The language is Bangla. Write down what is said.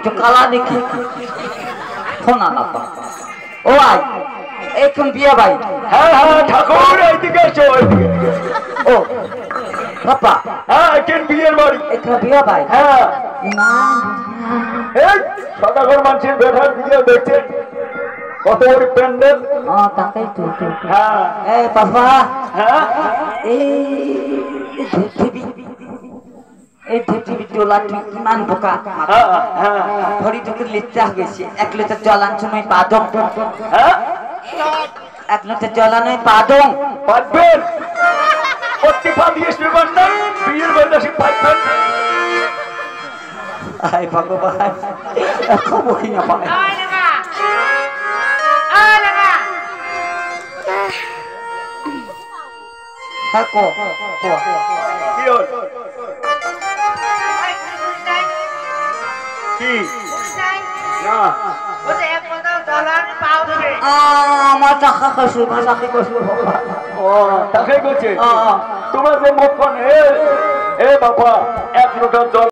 একটু কালা দেখি শোনা না ও আই এখন বিয়ে ভাই হ্যাঁ হ্যাঁ ঠাকুর এইদিকে এসো এইদিকে ও বাবা হ্যাঁ এখন বিয়ের বাড়ি এখন বিয়ে ভাই হ্যাঁ ইমান এই সদাগর মানুষের বেটার বিয়ে দেখছে কত বড় প্যান্ডেল তাকেই তো হ্যাঁ এই বাবা হ্যাঁ এই পৃথিবী তোলা তুই ইমান বোকা ভরি তোকে লিখতে হয়েছে 1 লিটার জল আনছো নয় পাদম হ্যাঁ 1 লিটার জল আনোই পাদম পাঁচবেন প্রতিভা দিয়ে শুনবেন না বিয়ের বাড়িতে সে পাঁচবেন আয় ভগবান খবরই না পায় হ্যাঁ কো কি হল কি না আমার টাকা খাসু ভাষাকে কষু ও তাকে করছে তোমার যে মুখ এ বাবা 1 লিটার জল